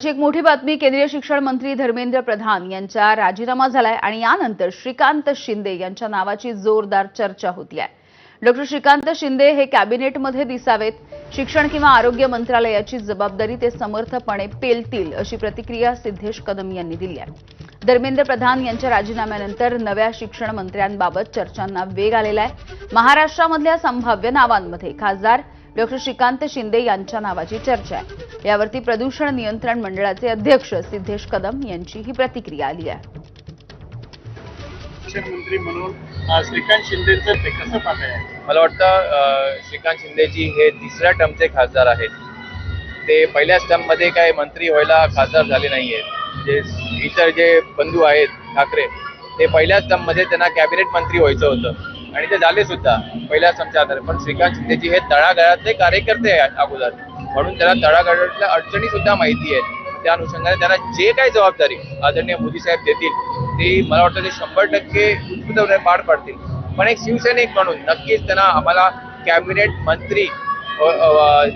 एक मोठी बातमी केंद्रीय शिक्षण मंत्री धर्मेंद्र प्रधान यांचा राजीनामा झालाय आणि यानंतर श्रीकांत शिंदे यांच्या नावाची जोरदार चर्चा होती आहे। डॉक्टर श्रीकांत शिंदे हे कॅबिनेटमध्ये दिसावेत, शिक्षण किंवा आरोग्य मंत्रालयाची जबाबदारी ते समर्थपणे पेलतील अशी प्रतिक्रिया सिद्धेश कदम यांनी दिली आहे। धर्मेंद्र प्रधान यांच्या राजीनाम्यानंतर नव्या शिक्षण मंत्र्यांबाबत चर्चांना वेग आलेला आहे। महाराष्ट्रामधल्या संभाव्य नावांमध्ये खासदार डॉक्टर श्रीकांत शिंदे यांच्या नावाची चर्चा आहे। यावरती प्रदूषण नियंत्रण मंडळाचे अध्यक्ष सिद्धेश कदम यांची ही प्रतिक्रिया आली आहे। शिक्षण मंत्री म्हणून श्रीकांत शिंदेंचं ते कसं पाहताय? मला वाटतं श्रीकांत शिंदेजी हे तिसऱ्या टर्मचे खासदार आहेत। ते पहिल्या टर्ममध्ये काही मंत्री व्हायला खासदार झाले नाहीयेत। म्हणजे इतर जे बंधू आहेत ठाकरे ते पहिल्याच टर्ममध्ये त्यांना कॅबिनेट मंत्री व्हायचं होतं आणि ते झाले सुद्धा पहिल्या टर्मच्या आधारे। पण श्रीकांत शिंदेजी हे तळागाळातले कार्यकर्ते आहेत अगोदर, म्हणून त्यांना तळागाळातल्या अडचणी सुद्धा माहिती आहेत। त्या अनुषंगाने त्यांना जे काही जबाबदारी आदरणीय मोदी साहेब देतील ती मला वाटतं ते 100% उत्स्फूर्तपणे पार पाडतील। पण एक शिवसैनिक म्हणून नक्कीच त्यांना आम्हाला कॅबिनेट मंत्री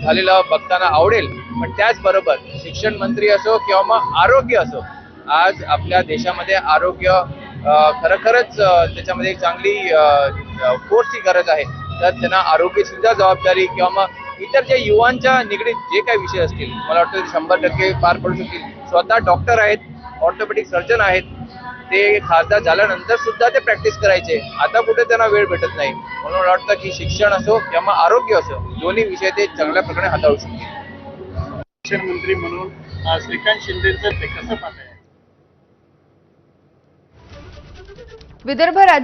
झालेलं बघताना आवडेल। पण त्याचबरोबर शिक्षण मंत्री असो किंवा मग आरोग्य असो, आज आपल्या देशामध्ये आरोग्य खरोखरच त्याच्यामध्ये एक चांगली फोर्सची गरज आहे। तर त्यांना आरोग्य सुद्धा जबाबदारी किंवा मग इतर जे युवांच्या निगडीत जे काही विषय असतील मला वाटतं ते 100% पार पडू शकतील। स्वतः डॉक्टर आहेत, ऑर्थोपेडिक सर्जन आहेत, ते खासदार झाल्यानंतर सुद्धा ते प्रॅक्टिस करायचे। आता कुठे त्यांना वेळ भेटत नाही, म्हणून मला वाटतं की शिक्षण असो किंवा आरोग्य असो दोन्ही विषय ते चांगल्या प्रकारे हाताळू शकतील। शिक्षण मंत्री म्हणून श्रीकांत शिंदेंचं ते कसं पाहताय? विदर्भ राज्य